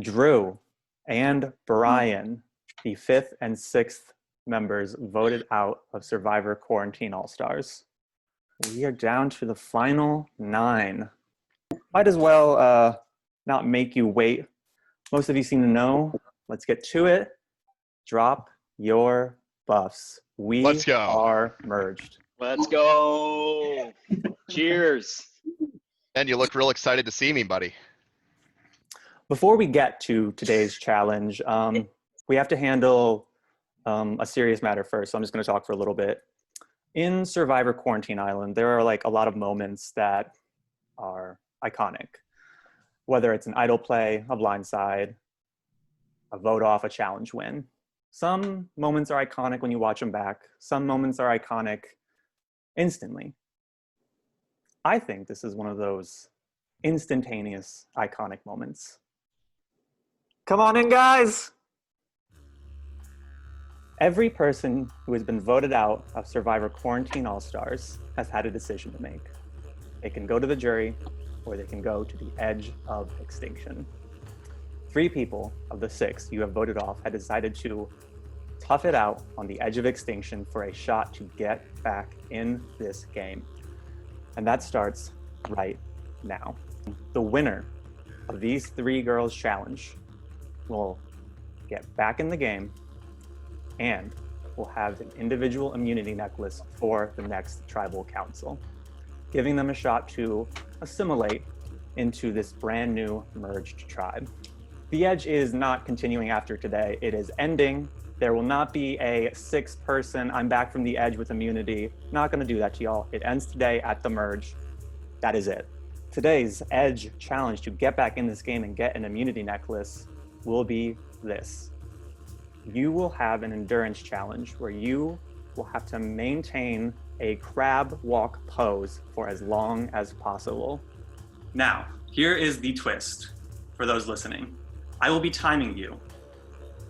Drew and Brian, the 5th and 6th members, voted out of Survivor Quarantine All-Stars. We are down to the final 9. Might as well not make you wait. Most of you seem to know. Let's get to it. Drop your buffs. Let's go. Are merged. Let's go. Cheers. And you look real excited to see me, buddy. Before we get to today's challenge, we have to handle a serious matter first. So I'm just going to talk for a little bit. In Survivor Quarantine Island, there are like a lot of moments that are iconic. Whether it's an idol play, a blindside, a vote off, a challenge win. Some moments are iconic when you watch them back. Some moments are iconic instantly. I think this is one of those instantaneous iconic moments. Come on in, guys. Every person who has been voted out of Survivor Quarantine All-Stars has had a decision to make. They can go to the jury, or they can go to the edge of extinction. 3 people of the 6 you have voted off had decided to tough it out on the edge of extinction for a shot to get back in this game. And that starts right now. The winner of these 3 girls challenge will get back in the game and will have an individual immunity necklace for the next tribal council, giving them a shot to assimilate into this brand new merged tribe. The Edge is not continuing after today. It is ending. There will not be a 6-person, I'm back from the Edge with immunity. Not gonna do that to y'all. It ends today at the merge. That is it. Today's Edge challenge to get back in this game and get an immunity necklace will be this. You will have an endurance challenge where you will have to maintain a crab walk pose for as long as possible. Now, here is the twist for those listening. I will be timing you.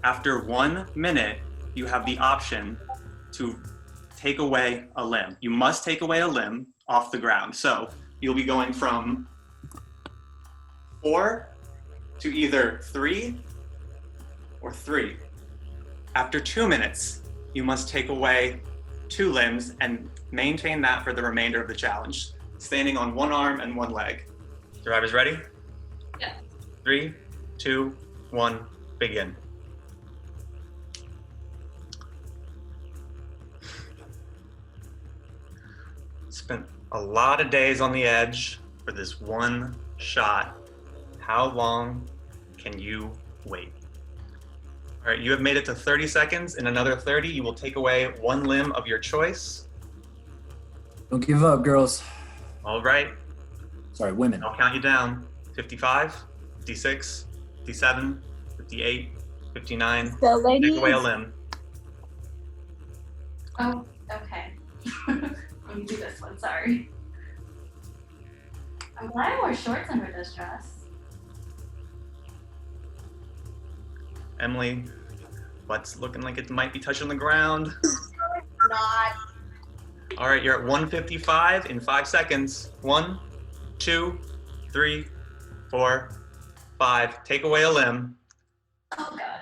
After 1 minute, you have the option to take away a limb. You must take away a limb off the ground. So you'll be going from 4 to either 3 or 3. After 2 minutes, you must take away 2 limbs and maintain that for the remainder of the challenge, standing on 1 arm and 1 leg. Survivors ready? Yeah. 3, 2, 1, begin. Spent a lot of days on the edge for this one shot. How long can you wait? All right, you have made it to 30 seconds. In another 30, you will take away 1 limb of your choice. Don't give up, girls. All right. Sorry, women. I'll count you down. 55, 56, 57, 58, 59. So, ladies. Take away a limb. Oh, okay. Let me do this one, sorry. I'm glad I wore shorts under this dress. Emily, what's looking like it might be touching the ground? Not. All right, you're at 155 in 5 seconds. 1, 2, 3, 4, 5. Take away a limb. Oh, God.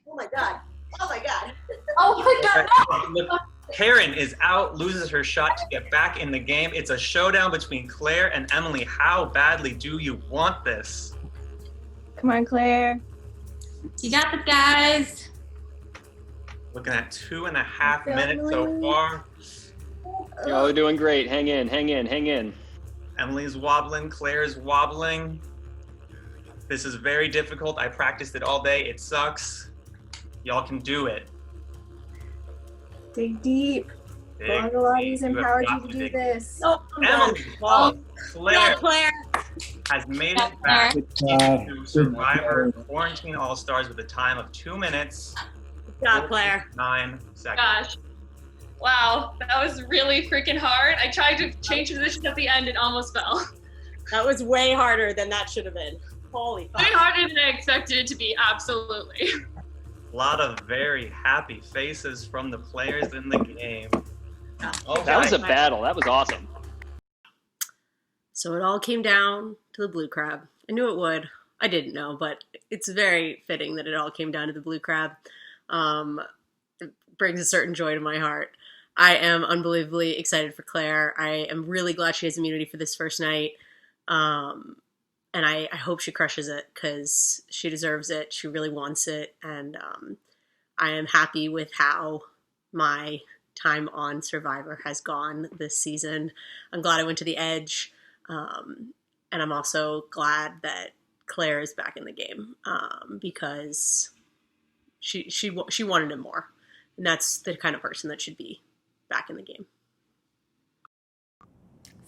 Oh my God. Oh my God. Oh, my God, no! Karen is out, loses her shot to get back in the game. It's a showdown between Claire and Emily. How badly do you want this? Come on, Claire. You got this, guys. Looking at 2.5 minutes so far. Y'all are doing great. Hang in, hang in, hang in. Emily's wobbling, Claire's wobbling. This is very difficult. I practiced it all day. It sucks. Y'all can do it. Dig deep. Dig Pilates deep. empowered have you got to do dig this. Oh, Emily, Paul, Claire yeah, Claire. has made Yeah, it back Claire. into Survivor Quarantine All-Stars with a time of 2 minutes, Good job, Claire. 9 seconds. Gosh. Wow, that was really freaking hard. I tried to change positions at the end and almost fell. That was way harder than that should have been. Holy fuck. Way harder than I expected it to be, absolutely. A lot of very happy faces from the players in the game. Okay. That was a battle. That was awesome. So it all came down to the blue crab. I knew it would. I didn't know, but it's very fitting that it all came down to the blue crab. It brings a certain joy to my heart. I am unbelievably excited for Claire. I am really glad she has immunity for this first night. And I hope she crushes it because she deserves it. She really wants it. And I am happy with how my time on Survivor has gone this season. I'm glad I went to the edge. And I'm also glad that Claire is back in the game because she wanted it more. And that's the kind of person that should be back in the game.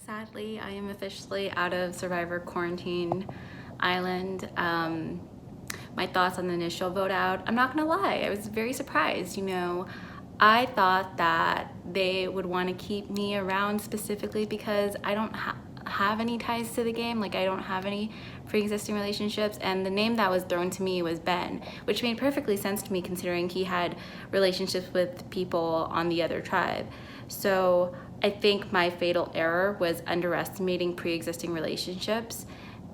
Sadly, I am officially out of Survivor Quarantine Island. My thoughts on the initial vote out, I'm not gonna lie, I was very surprised. I thought that they would want to keep me around specifically because I don't have any ties to the game. Like, I don't have any pre-existing relationships, and the name that was thrown to me was Ben, which made perfectly sense to me considering he had relationships with people on the other tribe. So I think my fatal error was underestimating pre-existing relationships,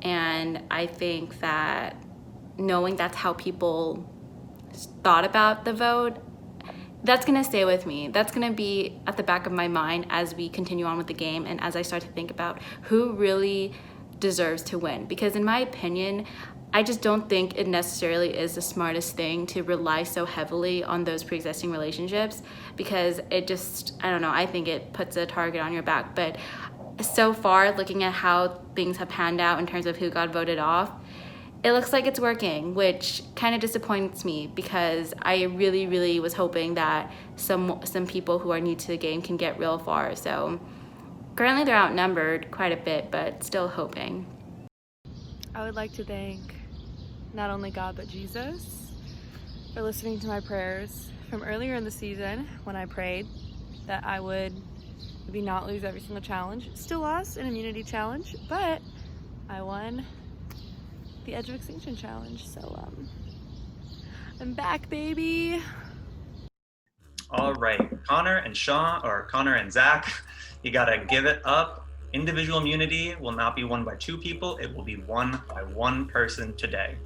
and I think that knowing that's how people thought about the vote, that's gonna stay with me. That's gonna be at the back of my mind as we continue on with the game and as I start to think about who really deserves to win. Because in my opinion, I just don't think it necessarily is the smartest thing to rely so heavily on those pre-existing relationships, because it just, I don't know, I think it puts a target on your back. But so far, looking at how things have panned out in terms of who got voted off, it looks like it's working, which kind of disappoints me because I really, really was hoping that some people who are new to the game can get real far. So currently they're outnumbered quite a bit, but still hoping. I would like to thank not only God but Jesus for listening to my prayers from earlier in the season when I prayed that I would maybe not lose every single challenge. Still lost an immunity challenge, but I won the Edge of Extinction challenge, so I'm back, baby. All right, Connor and Sean, or Connor and Zach, you gotta give it up. Individual immunity will not be won by 2 people, it will be won by 1 person today.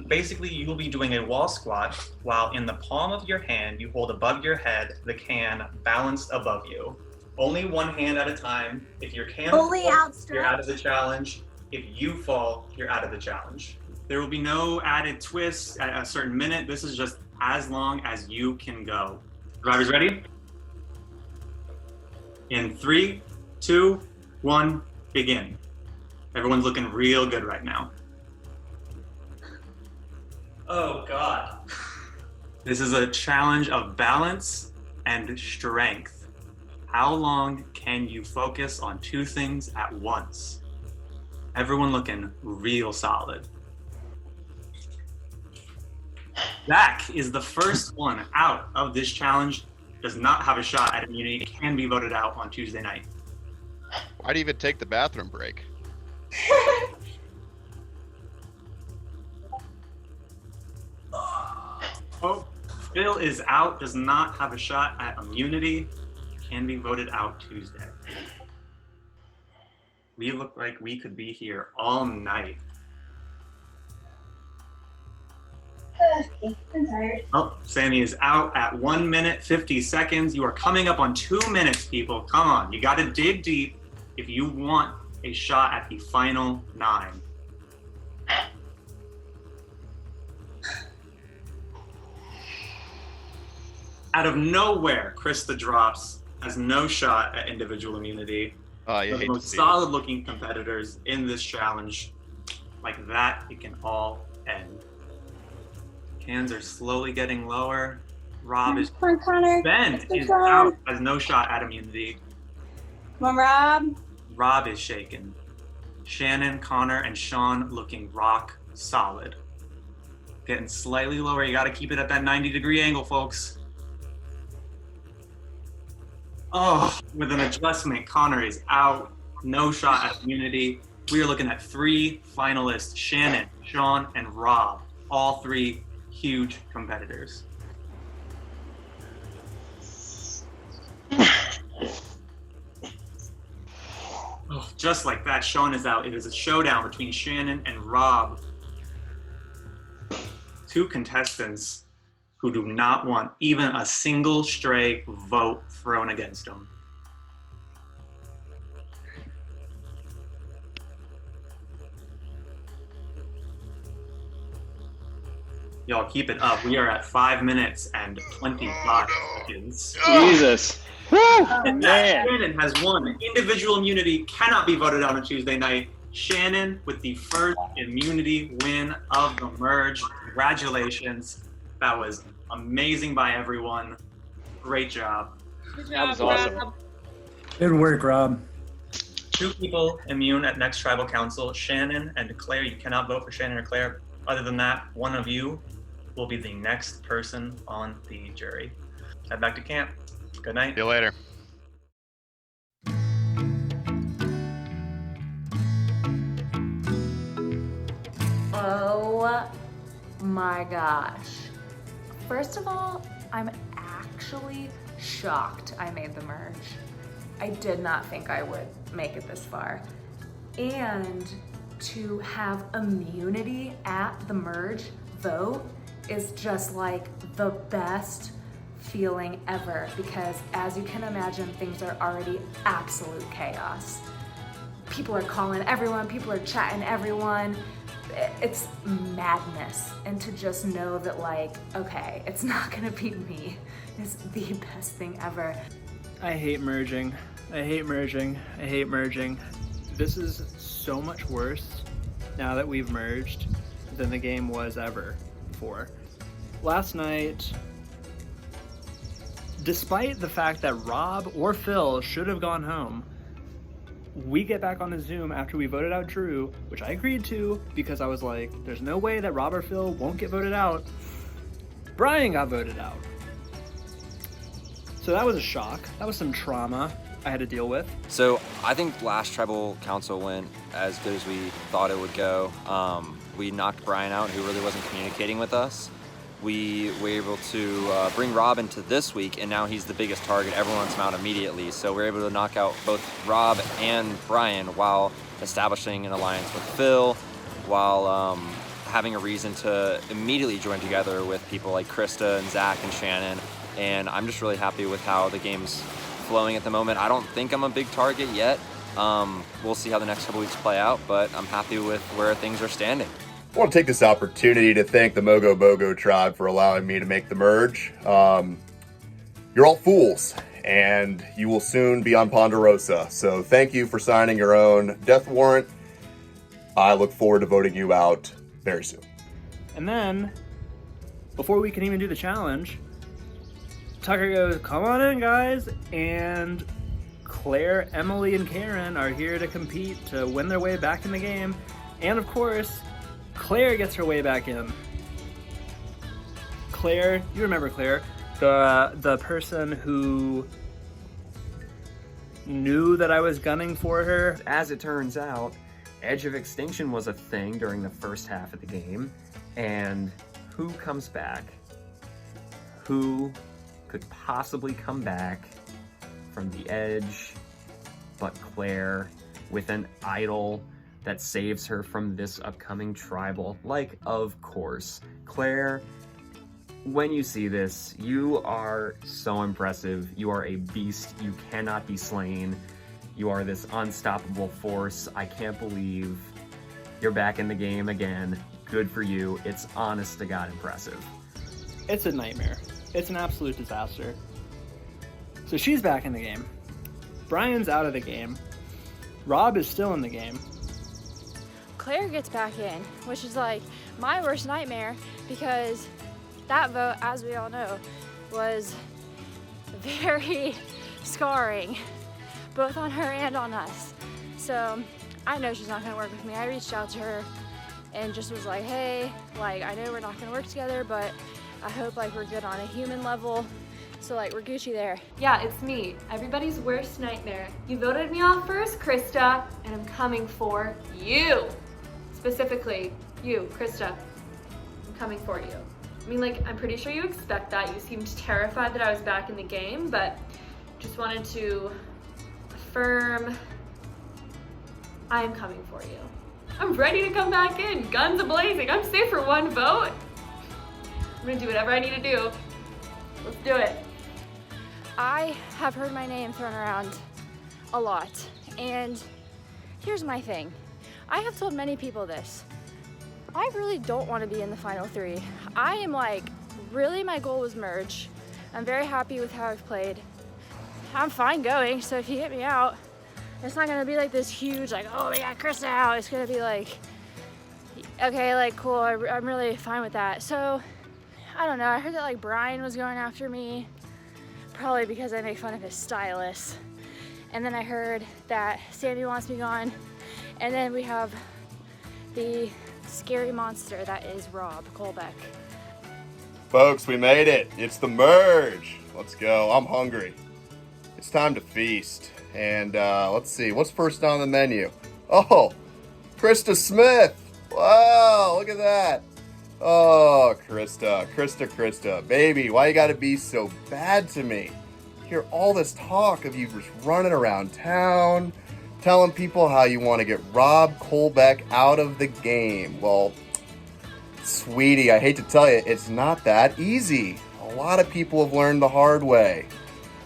Basically, you will be doing a wall squat while in the palm of your hand, you hold above your head the can balanced above you. Only 1 hand at a time. If your can Fully falls, outstretched. you're out of the challenge. If you fall, you're out of the challenge. There will be no added twists at a certain minute. This is just as long as you can go. Drivers ready? In 3, 2, 1, begin. Everyone's looking real good right now. Oh God. This is a challenge of balance and strength. How long can you focus on 2 things at once? Everyone looking real solid. Zach is the first one out of this challenge, does not have a shot at immunity, can be voted out on Tuesday night. Why'd you even take the bathroom break? Oh, Phil is out, does not have a shot at immunity, can be voted out Tuesday. We look like we could be here all night. Okay, I'm tired. Oh, Sammy is out at 1 minute, 50 seconds. You are coming up on 2 minutes, people. Come on, you gotta dig deep if you want a shot at the final 9. Out of nowhere, Krista drops, has no shot at individual immunity. Oh, you The hate to most see solid looking competitors in this challenge. Like that, it can all end. Cans are slowly getting lower. Rob is, Come on, Connor. Ben Let's go, is Sean. out, has no shot at immunity. Come on, Rob. Rob is shaken. Shannon, Connor, and Sean looking rock solid. Getting slightly lower, you gotta keep it at that 90-degree angle, folks. Oh, with an adjustment, Connor is out. No shot at immunity. We are looking at 3 finalists, Shannon, Sean, and Rob. All 3 huge competitors. Oh, just like that, Sean is out. It is a showdown between Shannon and Rob. two contestants who do not want even a single stray vote thrown against them. Y'all keep it up. We are at 5 minutes and 25 seconds. Jesus. And Man. Shannon has won. Individual immunity cannot be voted on Tuesday night. Shannon with the first immunity win of the merge. Congratulations. That was amazing by everyone. Great job. Good That was job, awesome. Rob. Good work, Rob. 2 people immune at next tribal council, Shannon and Claire. You cannot vote for Shannon or Claire. Other than that, one of you will be the next person on the jury. Head back to camp. Good night. See you later. Oh my gosh. First of all, I'm actually shocked I made the merge. I did not think I would make it this far. And to have immunity at the merge vote is just like the best feeling ever, because as you can imagine, things are already absolute chaos. People are calling everyone, people are chatting everyone. It's madness. And to just know that, like, okay, it's not gonna be me is the best thing ever. I hate merging. I hate merging. I hate merging. This is so much worse now that we've merged than the game was ever before. Last night, despite the fact that Rob or Phil should have gone home, we get back on the Zoom after we voted out Drew, which I agreed to because I was like, there's no way that Rob or Phil won't get voted out. Brian got voted out. So that was a shock. That was some trauma I had to deal with. So I think last tribal council went as good as we thought it would go. We knocked Brian out, who really wasn't communicating with us. We were able to bring Rob into this week, and now he's the biggest target. Everyone wants him out immediately. So we're able to knock out both Rob and Brian while establishing an alliance with Phil, while having a reason to immediately join together with people like Krista and Zach and Shannon. And I'm just really happy with how the game's flowing at the moment. I don't think I'm a big target yet. We'll see how the next couple weeks play out, but I'm happy with where things are standing. I want to take this opportunity to thank the Mogo Bogo tribe for allowing me to make the merge. You're all fools, and you will soon be on Ponderosa. So thank you for signing your own death warrant. I look forward to voting you out very soon. And then, before we can even do the challenge, Tucker goes, come on in, guys. And Claire, Emily, and Karen are here to compete to win their way back in the game. And of course, Claire gets her way back in. Claire, you remember Claire, the person who knew that I was gunning for her. As it turns out, Edge of Extinction was a thing during the first half of the game, and who comes back? Who could possibly come back from the Edge but Claire, with an idol that saves her from this upcoming tribal? Like, of course, Claire, when you see this, you are so impressive. You are a beast. You cannot be slain. You are this unstoppable force. I can't believe you're back in the game again. Good for you. It's honest to God impressive. It's a nightmare. It's an absolute disaster. So she's back in the game. Brian's out of the game. Rob is still in the game. Claire gets back in, which is like my worst nightmare, because that vote, as we all know, was very scarring, both on her and on us. So I know she's not gonna work with me. I reached out to her and just was like, hey, like, I know we're not gonna work together, but I hope like we're good on a human level. So like, we're Gucci there. Yeah, it's me, everybody's worst nightmare. You voted me off first, Krista, and I'm coming for you. Specifically, you, Krista. I'm coming for you. I mean, like, I'm pretty sure you expect that. You seemed terrified that I was back in the game, but just wanted to affirm I'm coming for you. I'm ready to come back in, guns a-blazing. I'm safe for one vote. I'm gonna do whatever I need to do. Let's do it. I have heard my name thrown around a lot, and here's my thing. I have told many people this. I really don't want to be in the final 3. I am like, really my goal was merge. I'm very happy with how I've played. I'm fine going, so if you get me out, it's not gonna be like this huge, like, oh, we got Krista out. It's gonna be like, okay, like, cool, I'm really fine with that. So, I don't know, I heard that like Brian was going after me, probably because I make fun of his stylist. And then I heard that Sammy wants me gone. And then we have the scary monster that is Rob Colbeck. Folks, we made it. It's the merge. Let's go. I'm hungry. It's time to feast. And let's see, what's first on the menu? Oh, Krista Smith. Wow, look at that. Oh, Krista, baby, why you gotta be so bad to me? Hear all this talk of you just running around town, telling people how you want to get Rob Colbeck out of the game. Well, sweetie, I hate to tell you, it's not that easy. A lot of people have learned the hard way,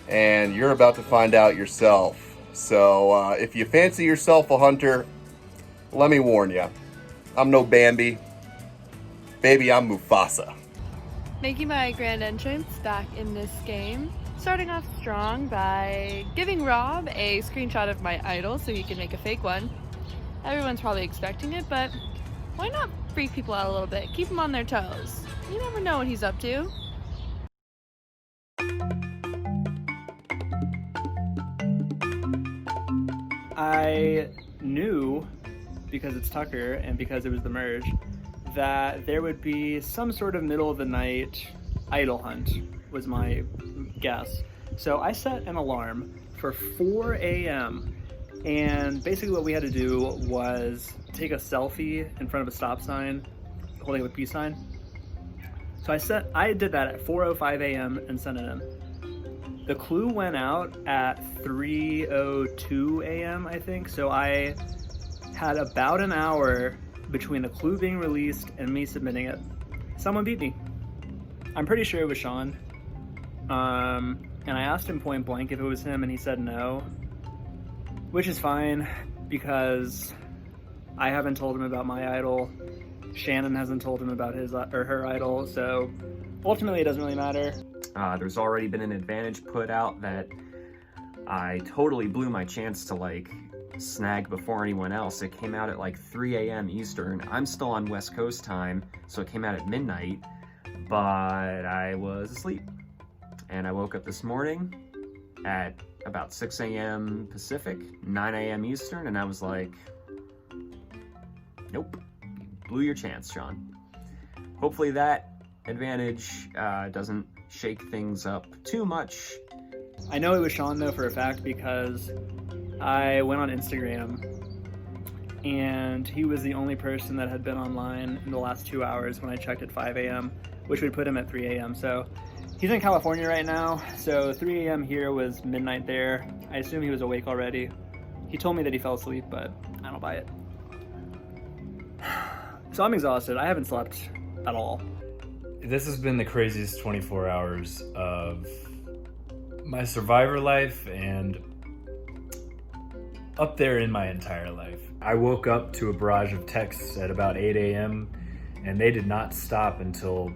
and you're about to find out yourself. So if you fancy yourself a hunter, let me warn you, I'm no Bambi. Baby, I'm Mufasa. Making my grand entrance back in this game. Starting off strong by giving Rob a screenshot of my idol so he can make a fake one. Everyone's probably expecting it, but why not freak people out a little bit? Keep them on their toes. You never know what he's up to. I knew, because it's Tucker and because it was the merge, that there would be some sort of middle of the night idol hunt, was my guess. So I set an alarm for 4 a.m. and basically what we had to do was take a selfie in front of a stop sign holding up a peace sign. So I did that at 4:05 a.m. and sent it in. The clue went out at 3:02 a.m. I think, so I had about an hour between the clue being released and me submitting it. Someone beat me. I'm pretty sure it was Sean. And I asked him point blank if it was him, and he said no, which is fine because I haven't told him about my idol. Shannon hasn't told him about his or her idol, so ultimately it doesn't really matter. There's already been an advantage put out that I totally blew my chance to like snag before anyone else. It came out at like 3 a.m. Eastern. I'm still on West Coast time, so it came out at midnight, but I was asleep. And I woke up this morning at about 6 a.m. Pacific, 9 a.m. Eastern, and I was like, nope, you blew your chance, Sean. Hopefully that advantage doesn't shake things up too much. I know it was Sean though for a fact because I went on Instagram and he was the only person that had been online in the last 2 hours when I checked at 5 a.m., which would put him at 3 a.m. So he's in California right now, so 3 a.m. here was midnight there. I assume he was awake already. He told me that he fell asleep, but I don't buy it. So I'm exhausted. I haven't slept at all. This has been the craziest 24 hours of my Survivor life and up there in my entire life. I woke up to a barrage of texts at about 8 a.m. and they did not stop until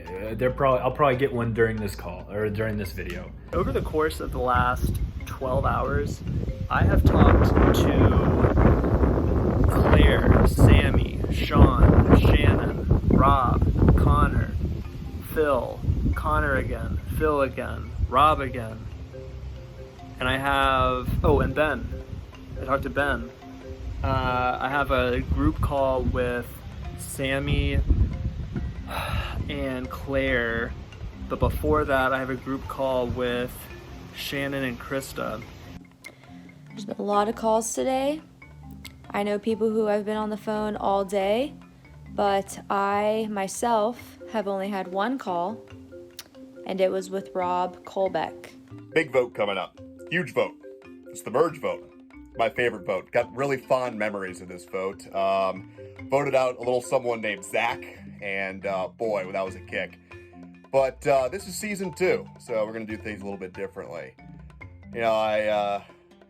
I'll probably get one during this call or during this video. Over the course of the last 12 hours, I have talked to Claire, Sammy, Sean, Shannon, Rob, Connor, Phil, Connor again, Phil again, Rob again. And I have, and Ben. I talked to Ben. I have a group call with Sammy and Claire, but before that I have a group call with Shannon and Krista. There's been a lot of calls today. I know people who have been on the phone all day, but I myself have only had one call, and it was with Rob Colbeck. Big vote coming up. Huge vote. It's the merge vote. My favorite vote. Got really fond memories of this vote. Voted out a little someone named Zach, and boy, that was a kick. But this is season 2, so we're gonna do things a little bit differently. You know, I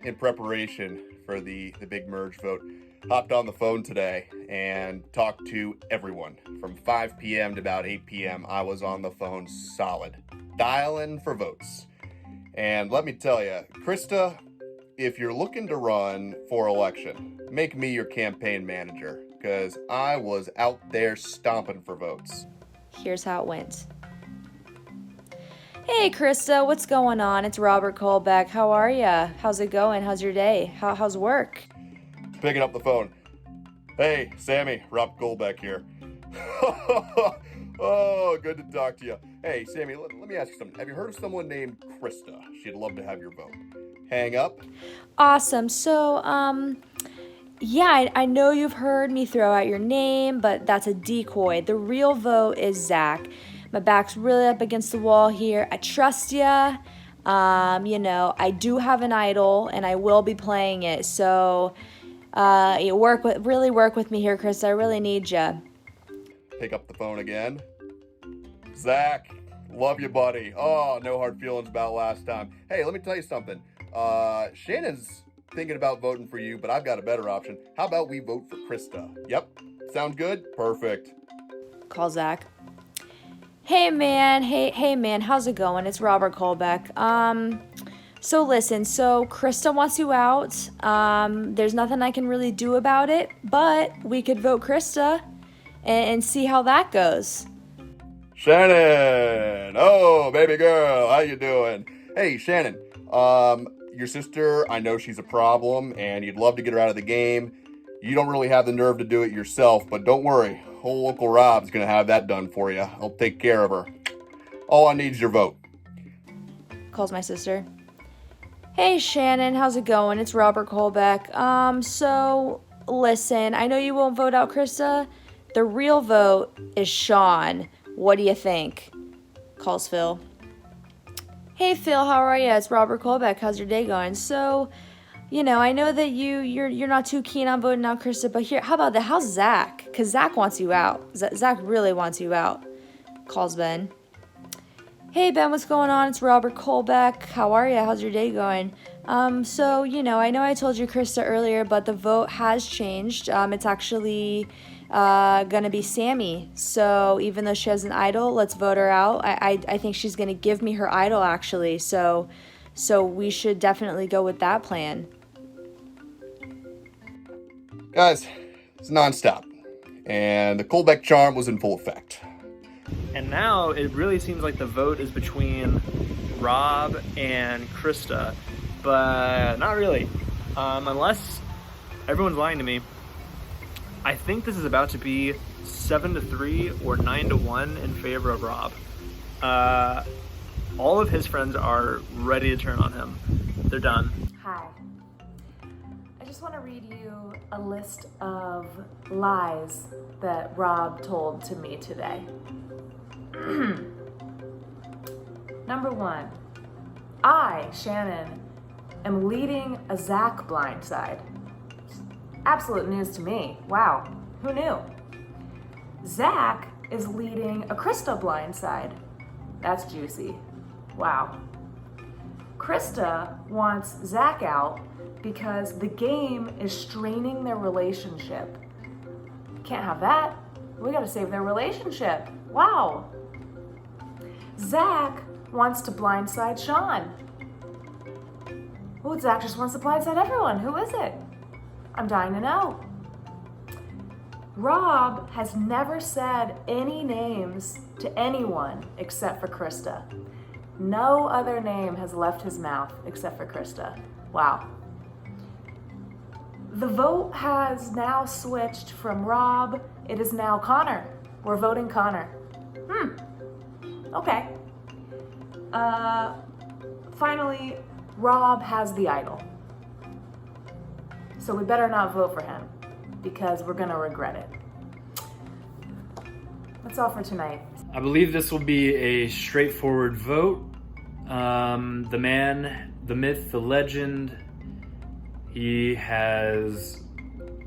in preparation for the big merge vote, hopped on the phone today and talked to everyone. From 5 p.m. to about 8 p.m., I was on the phone solid, dialing for votes. And let me tell you, Krista, if you're looking to run for election, make me your campaign manager, because I was out there stomping for votes. Here's how it went. Hey, Krista, what's going on? It's Robert Colbeck. How are ya? How's it going? How's your day? How's work? Picking up the phone. Hey, Sammy, Rob Colbeck here. Oh, good to talk to you. Hey, Sammy, let me ask you something. Have you heard of someone named Krista? She'd love to have your vote. Hang up. Awesome. So, yeah, I know you've heard me throw out your name, but that's a decoy. The real vote is Zach. My back's really up against the wall here. I trust ya. You know, I do have an idol, and I will be playing it. So, work with me here, Chris. I really need ya. Pick up the phone again. Zach, love you, buddy. Oh, no hard feelings about last time. Hey, let me tell you something. Shannon's thinking about voting for you, but I've got a better option. How about we vote for Krista? Yep. Sound good? Perfect. Call Zach. Hey man, how's it going? It's Robert Colbeck. So listen, Krista wants you out. There's nothing I can really do about it, but we could vote Krista and see how that goes. Shannon! Oh, baby girl, how you doing? Hey, Shannon, your sister, I know she's a problem, and you'd love to get her out of the game. You don't really have the nerve to do it yourself, but don't worry. Old Uncle Rob's gonna have that done for you. I'll take care of her. All I need is your vote. Calls my sister. Hey Shannon, how's it going? It's Robert Colbeck. So listen, I know you won't vote out Krista. The real vote is Sean. What do you think? Calls Phil. Hey Phil, how are you? It's Robert Colbeck. How's your day going? So, you know, I know that you're not too keen on voting out Krista, but here, how about that? How's Zach? Because Zach wants you out. Zach really wants you out. Calls Ben. Hey Ben, what's going on? It's Robert Colbeck. How are you? How's your day going? So, you know I told you Krista earlier, but the vote has changed. It's actually gonna be Sammy. So even though she has an idol, let's vote her out. I think she's gonna give me her idol actually. So we should definitely go with that plan. Guys, it's nonstop, and the Colbeck charm was in full effect. And now it really seems like the vote is between Rob and Krista, but not really. Unless everyone's lying to me. I think this is about to be 7-3 or 9-1 in favor of Rob. All of his friends are ready to turn on him. They're done. Hi. I just want to read you a list of lies that Rob told to me today. Number 1, I, Shannon, am leading a Zach blindside. Absolute news to me. Wow, who knew? Zach is leading a Krista blindside. That's juicy. Wow. Krista wants Zach out because the game is straining their relationship. Can't have that. We gotta save their relationship. Wow. Zach wants to blindside Sean. Oh, Zach just wants to blindside everyone. Who is it? I'm dying to know. Rob has never said any names to anyone except for Krista. No other name has left his mouth except for Krista. Wow. The vote has now switched from Rob. It is now Connor. We're voting Connor. Okay. Finally, Rob has the idol. So we better not vote for him because we're gonna regret it. That's all for tonight. I believe this will be a straightforward vote. The man, the myth, the legend, he has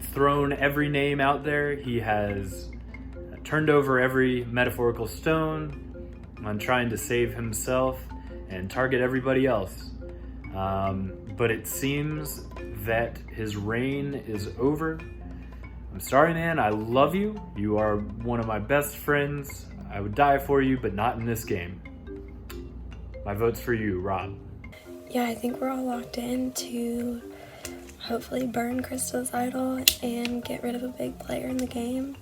thrown every name out there. He has turned over every metaphorical stone on trying to save himself and target everybody else. But it seems that his reign is over. I'm sorry, man. I love you. You are one of my best friends. I would die for you, but not in this game. My vote's for you, Rob. Yeah, I think we're all locked in to hopefully burn Krista's idol and get rid of a big player in the game.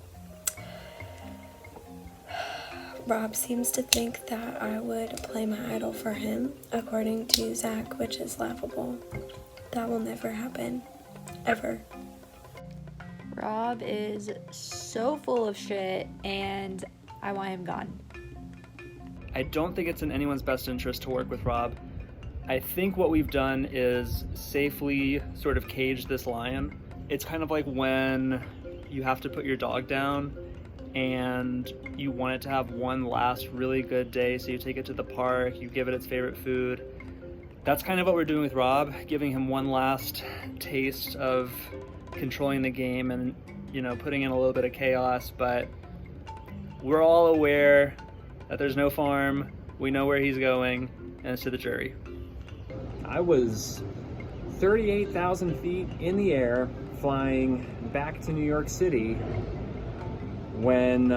Rob seems to think that I would play my idol for him, according to Zach, which is laughable. That will never happen. Ever. Rob is so full of shit, and I want him gone. I don't think it's in anyone's best interest to work with Rob. I think what we've done is safely sort of cage this lion. It's kind of like when you have to put your dog down and you want it to have one last really good day, so you take it to the park, you give it its favorite food. That's kind of what we're doing with Rob, giving him one last taste of controlling the game and, putting in a little bit of chaos, but we're all aware that there's no farm, we know where he's going, and it's to the jury. I was 38,000 feet in the air flying back to New York City when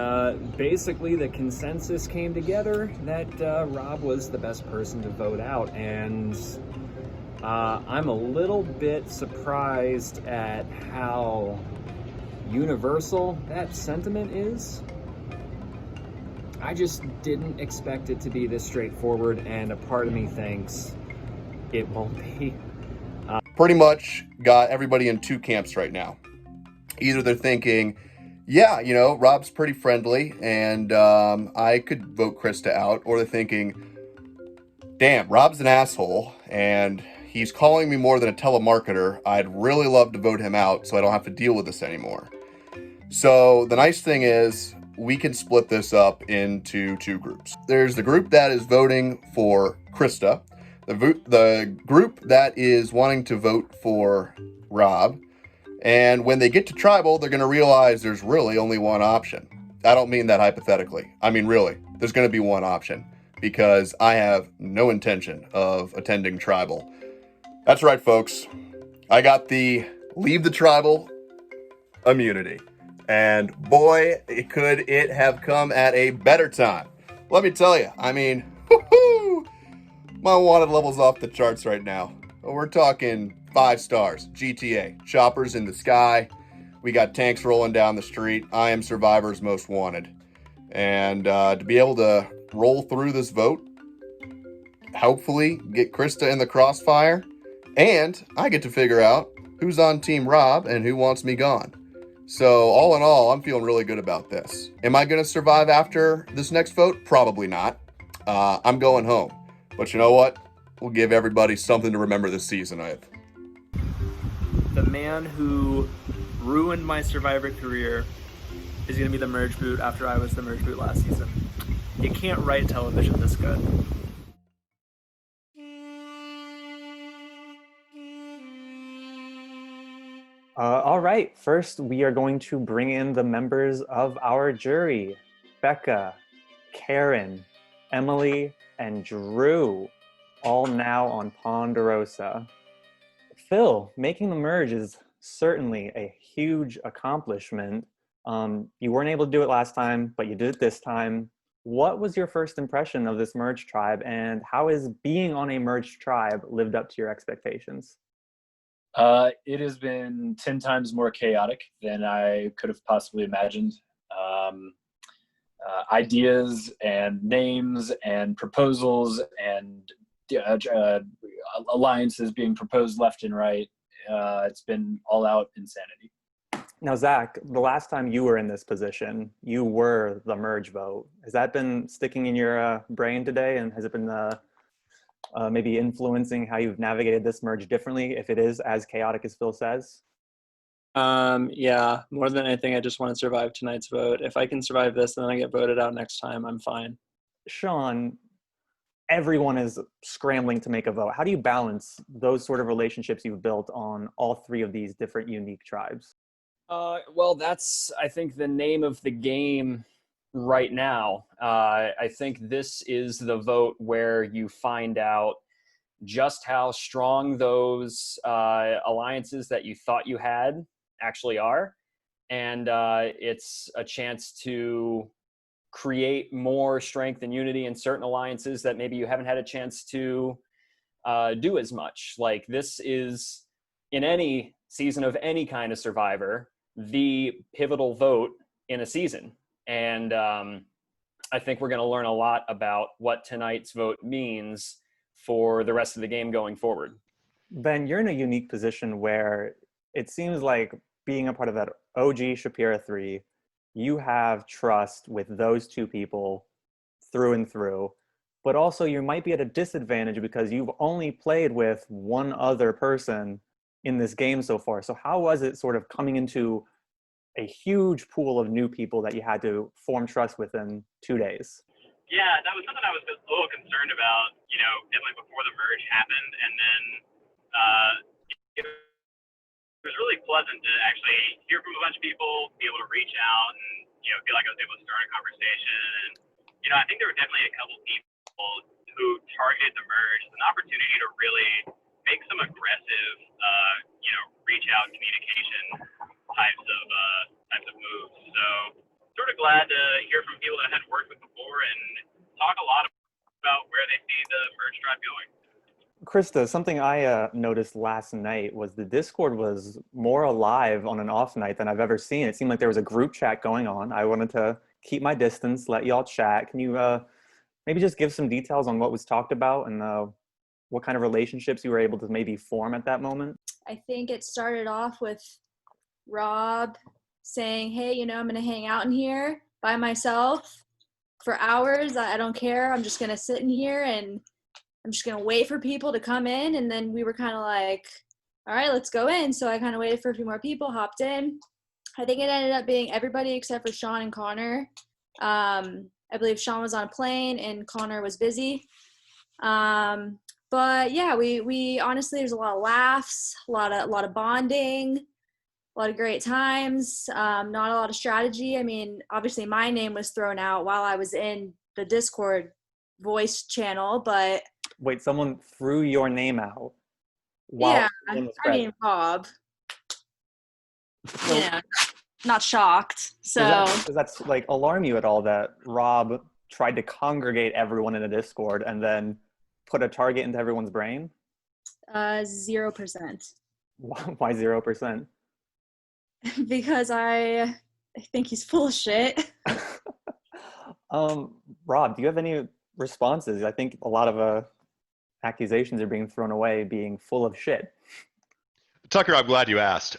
basically the consensus came together that Rob was the best person to vote out, and I'm a little bit surprised at how universal that sentiment is. I just didn't expect it to be this straightforward, and a part of me thinks it won't be. Pretty much got everybody in two camps right now. Either they're thinking, yeah, Rob's pretty friendly and I could vote Krista out, or they're thinking, damn, Rob's an asshole and he's calling me more than a telemarketer. I'd really love to vote him out so I don't have to deal with this anymore. So the nice thing is we can split this up into two groups. There's the group that is voting for Krista, the group that is wanting to vote for Rob, and when they get to tribal, they're going to realize there's really only one option. I don't mean that hypothetically. I mean really, there's going to be one option, because I have no intention of attending tribal. That's right, folks. I got the leave the tribal immunity. And boy, could it have come at a better time. Let me tell you, whoo-hoo, my wanted level's off the charts right now. We're talking 5 stars, GTA, choppers in the sky. We got tanks rolling down the street. I am Survivor's most wanted. And to be able to roll through this vote, hopefully get Krista in the crossfire, and I get to figure out who's on Team Rob and who wants me gone. So all in all, I'm feeling really good about this. Am I going to survive after this next vote? Probably not. I'm going home. But you know what? We'll give everybody something to remember this season with. The man who ruined my Survivor career is going to be the merge boot after I was the merge boot last season. You can't write television this good. All right, first we are going to bring in the members of our jury. Becca, Karen, Emily, and Drew, all now on Ponderosa. Phil, making the merge is certainly a huge accomplishment. You weren't able to do it last time, but you did it this time. What was your first impression of this merge tribe, and how has being on a merged tribe lived up to your expectations? It has been 10 times more chaotic than I could have possibly imagined. Ideas and names and proposals and alliances being proposed left and right. It's been all out insanity. Now, Zach, the last time you were in this position, you were the merge vote. Has that been sticking in your brain today? And has it been maybe influencing how you've navigated this merge differently, if it is as chaotic as Phil says? Yeah, more than anything, I just want to survive tonight's vote. If I can survive this and then I get voted out next time, I'm fine. Sean, everyone is scrambling to make a vote. How do you balance those sort of relationships you've built on all 3 of these different unique tribes? Well, that's, I think, the name of the game right now. I think this is the vote where you find out just how strong those alliances that you thought you had actually are. And it's a chance to create more strength and unity in certain alliances that maybe you haven't had a chance to do as much. Like, this is, in any season of any kind of Survivor, the pivotal vote in a season. And I think we're going to learn a lot about what tonight's vote means for the rest of the game going forward. Ben, you're in a unique position where it seems like, being a part of that OG Shapira 3, you have trust with those two people through and through, but also you might be at a disadvantage because you've only played with one other person in this game so far. So how was it sort of coming into a huge pool of new people that you had to form trust within 2 days? Yeah, that was something I was a little concerned about, definitely before the merge happened. And then it was really pleasant to actually hear from a bunch of people, be able to reach out and, feel like I was able to start a conversation. And, I think there were definitely a couple people who targeted the merge as an opportunity to really make some aggressive, reach out communication types of moves. So sort of glad to hear from people that I hadn't worked with before and talk a lot about where they see the merge drive going. Krista, something I noticed last night was the Discord was more alive on an off night than I've ever seen. It seemed like there was a group chat going on. I wanted to keep my distance, let y'all chat. Can you maybe just give some details on what was talked about and what kind of relationships you were able to maybe form at that moment? I think it started off with Rob saying, hey, I'm going to hang out in here by myself for hours. I don't care. I'm just going to sit in here and I'm just going to wait for people to come in. And then we were kind of like, all right, let's go in. So I kind of waited for a few more people, hopped in. I think it ended up being everybody except for Sean and Connor. I believe Sean was on a plane and Connor was busy. But yeah, we honestly, there's a lot of laughs, a lot of bonding, a lot of great times, not a lot of strategy. I mean, obviously my name was thrown out while I was in the Discord voice channel, but Wait, someone threw your name out? yeah, I mean, Rob. Yeah, not shocked. So does that like alarm you at all that Rob tried to congregate everyone in a Discord and then put a target into everyone's brain? 0%. Why 0%? Because I think he's full of shit. Rob, do you have any responses? I think a lot of accusations are being thrown away being full of shit. Tucker, I'm glad you asked.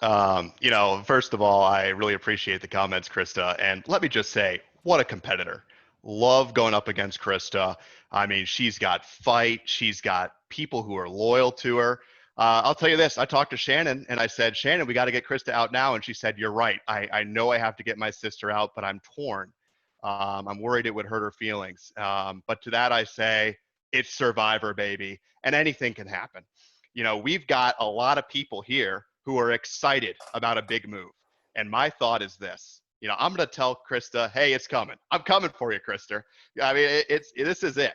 First of all, I really appreciate the comments, Krista. And let me just say, what a competitor. Love going up against Krista. I mean, she's got fight. She's got people who are loyal to her. I'll tell you this. I talked to Shannon and I said, Shannon, we got to get Krista out now. And she said, you're right. I know I have to get my sister out, but I'm torn. I'm worried it would hurt her feelings. But to that I say, it's Survivor, baby. And anything can happen. We've got a lot of people here who are excited about a big move. And my thought is this. I'm going to tell Krista, hey, it's coming. I'm coming for you, Krista. I mean, this is it.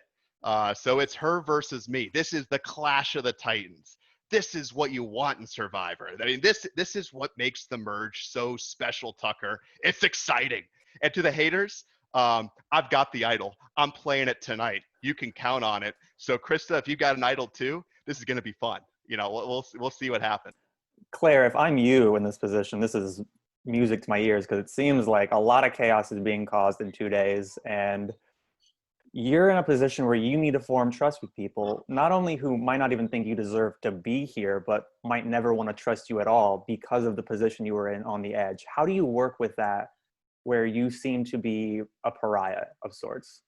So it's her versus me. This is the clash of the Titans. This is what you want in Survivor. I mean, this is what makes the merge so special, Tucker. It's exciting. And to the haters, I've got the idol. I'm playing it tonight. You can count on it. So Krista, if you've got an idol too, this is going to be fun. We'll see what happens. Claire, if I'm you in this position, this is music to my ears because it seems like a lot of chaos is being caused in 2 days, and you're in a position where you need to form trust with people, not only who might not even think you deserve to be here, but might never want to trust you at all because of the position you were in on the edge. How do you work with that where you seem to be a pariah of sorts?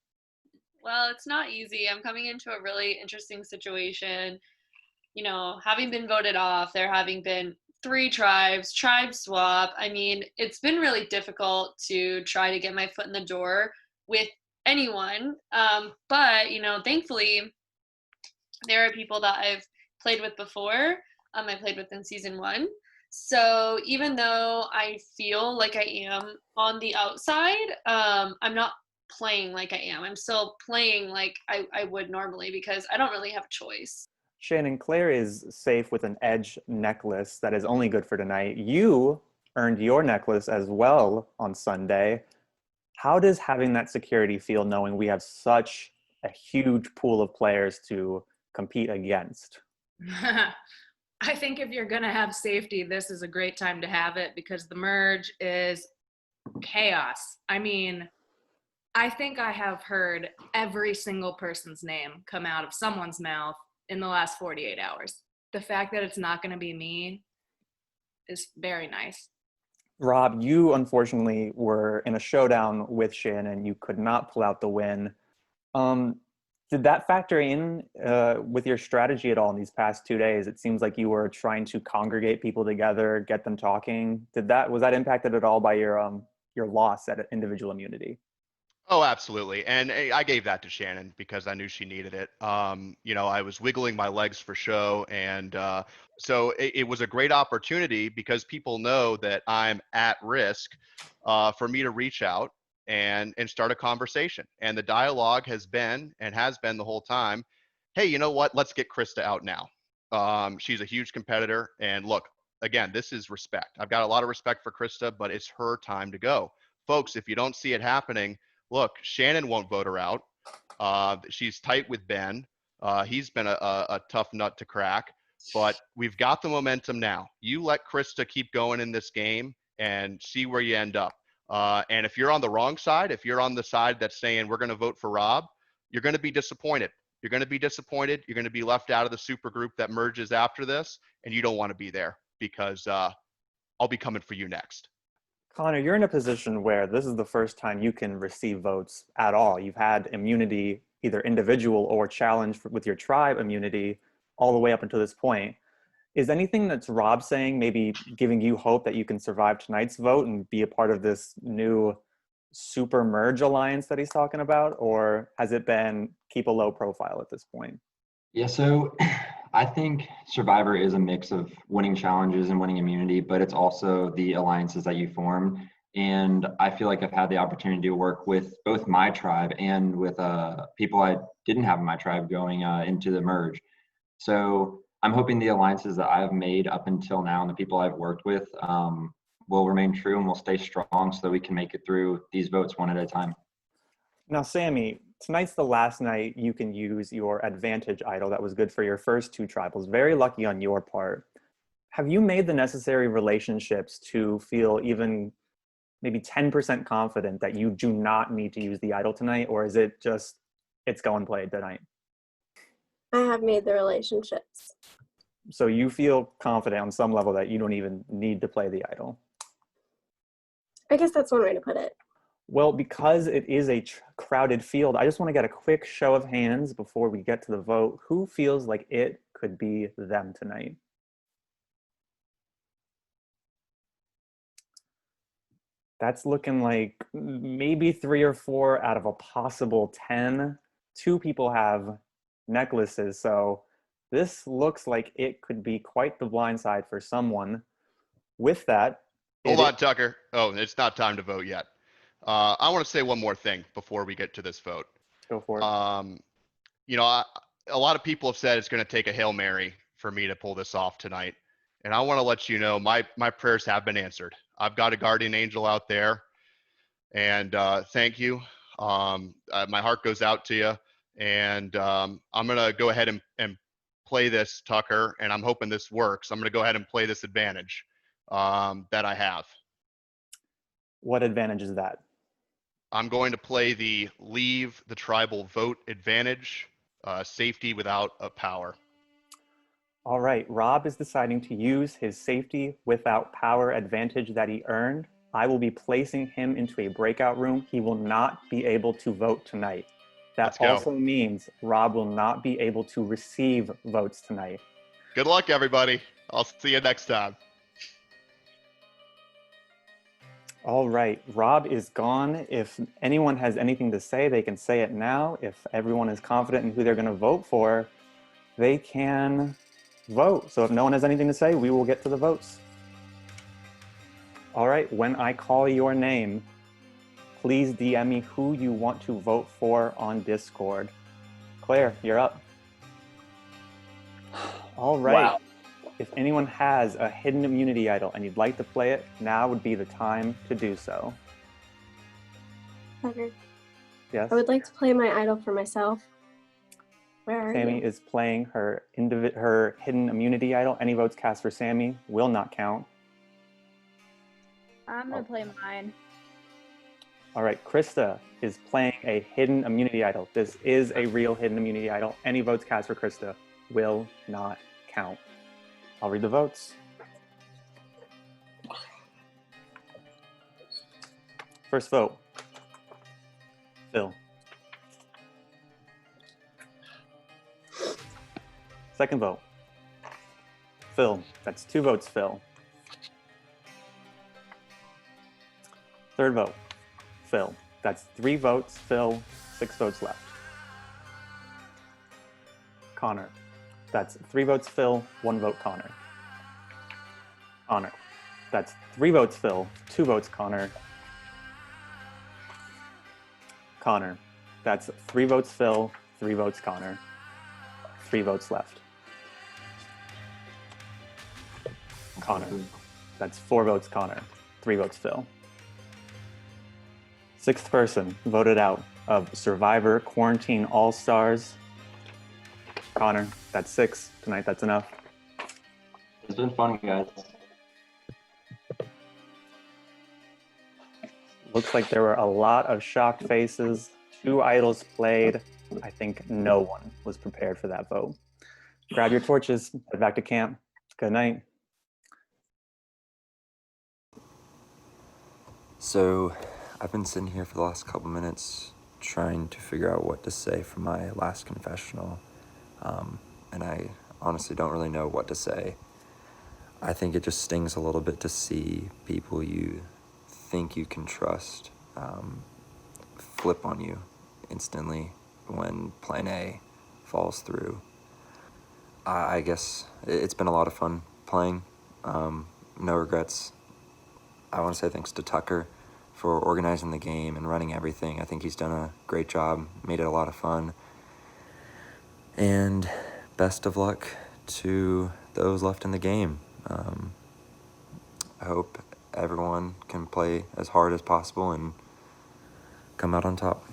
Well, it's not easy. I'm coming into a really interesting situation. Having been voted off, there having been 3 tribes, tribe swap. I mean, it's been really difficult to try to get my foot in the door with anyone. But, thankfully, there are people that I've played with before. I played with in season 1. So even though I feel like I am on the outside, I'm not playing like I am. I'm still playing like I would normally because I don't really have a choice. Shannon, Claire is safe with an edge necklace that is only good for tonight. You earned your necklace as well on Sunday. How does having that security feel knowing we have such a huge pool of players to compete against? I think if you're going to have safety, this is a great time to have it because the merge is chaos. I mean, I think I have heard every single person's name come out of someone's mouth in the last 48 hours. The fact that it's not going to be me is very nice. Rob, you unfortunately were in a showdown with Shannon. You could not pull out the win. Did that factor in with your strategy at all in these past 2 days? It seems like you were trying to congregate people together, get them talking. Was that impacted at all by your loss at individual immunity? Oh, absolutely. And I gave that to Shannon because I knew she needed it. I was wiggling my legs for show. And so it was a great opportunity because people know that I'm at risk for me to reach out and start a conversation. And the dialogue has been the whole time, hey, you know what? Let's get Krista out now. She's a huge competitor. And look, again, this is respect. I've got a lot of respect for Krista, but it's her time to go. Folks, if you don't see it happening, look, Shannon won't vote her out. She's tight with Ben. He's been a tough nut to crack, but we've got the momentum now. You let Krista keep going in this game and see where you end up. And if you're on the wrong side, if you're on the side that's saying we're going to vote for Rob, you're going to be disappointed. You're going to be disappointed. You're going to be left out of the super group that merges after this, and you don't want to be there because I'll be coming for you next. Connor, you're in a position where this is the first time you can receive votes at all. You've had immunity, either individual or challenge with your tribe immunity all the way up until this point. Is anything that's Rob saying maybe giving you hope that you can survive tonight's vote and be a part of this new super merge alliance that he's talking about? Or has it been keep a low profile at this point? Yeah, so I think Survivor is a mix of winning challenges and winning immunity, but it's also the alliances that you form. And I feel like I've had the opportunity to work with both my tribe and with people I didn't have in my tribe going into the merge. So I'm hoping the alliances that I've made up until now and the people I've worked with will remain true and will stay strong so that we can make it through these votes one at a time. Now, Sammy, tonight's the last night you can use your advantage idol that was good for your first two tribals. Very lucky on your part. Have you made the necessary relationships to feel even maybe 10% confident that you do not need to use the idol tonight? Or is it just, it's go and play tonight? I have made the relationships. So you feel confident on some level that you don't even need to play the idol? I guess that's one way to put it. Well, because it is a crowded field, I just want to get a quick show of hands before we get to the vote. Who feels like it could be them tonight? That's looking like maybe 3 or 4 out of a possible 10. 2 people have necklaces, so this looks like it could be quite the blind side for someone. With that, Hold on, Tucker. Oh, it's not time to vote yet. I want to say one more thing before we get to this vote. Go for it. A lot of people have said it's going to take a Hail Mary for me to pull this off tonight. And I want to let you know my prayers have been answered. I've got a guardian angel out there. And thank you. My heart goes out to you. And I'm going to go ahead and play this, Tucker. And I'm hoping this works. I'm going to go ahead and play this advantage that I have. What advantage is that? I'm going to play the leave the tribal vote advantage, safety without a power. All right, Rob is deciding to use his safety without power advantage that he earned. I will be placing him into a breakout room. He will not be able to vote tonight. That also means Rob will not be able to receive votes tonight. Good luck, everybody. I'll see you next time. All right, Rob is gone. If anyone has anything to say, they can say it now. If everyone is confident in who they're going to vote for, they can vote. So if no one has anything to say, we will get to the votes. All right, when I call your name, please DM me who you want to vote for on Discord. Claire, you're up. All right. Wow. If anyone has a hidden immunity idol and you'd like to play it, now would be the time to do so. Tucker, Yes? I would like to play my idol for myself. Where are Sammy you? is playing her her hidden immunity idol. Any votes cast for Sammy will not count. I'm gonna play mine. All right, Krista is playing a hidden immunity idol. This is a real hidden immunity idol. Any votes cast for Krista will not count. I'll read the votes. First vote, Phil. Second vote, Phil. That's 2 votes, Phil. Third vote, Phil. That's 3 votes, Phil. 6 votes left. Connor. That's 3 votes, Phil. 1 vote, Connor. Connor. That's 3 votes, Phil. 2 votes, Connor. Connor. That's 3 votes, Phil. 3 votes, Connor. 3 votes left. Connor. That's 4 votes, Connor. 3 votes, Phil. 6th person voted out of Survivor Quarantine All-Stars. Connor, that's 6. Tonight, that's enough. It's been fun, guys. Looks like there were a lot of shocked faces. 2 idols played. I think no one was prepared for that vote. Grab your torches, head back to camp. Good night. So, I've been sitting here for the last couple minutes trying to figure out what to say for my last confessional. And I honestly don't really know what to say. I think it just stings a little bit to see people you think you can trust flip on you instantly when plan A falls through. I guess it's been a lot of fun playing. No regrets. I want to say thanks to Tucker for organizing the game and running everything. I think he's done a great job, made it a lot of fun. And best of luck to those left in the game. I hope everyone can play as hard as possible and come out on top.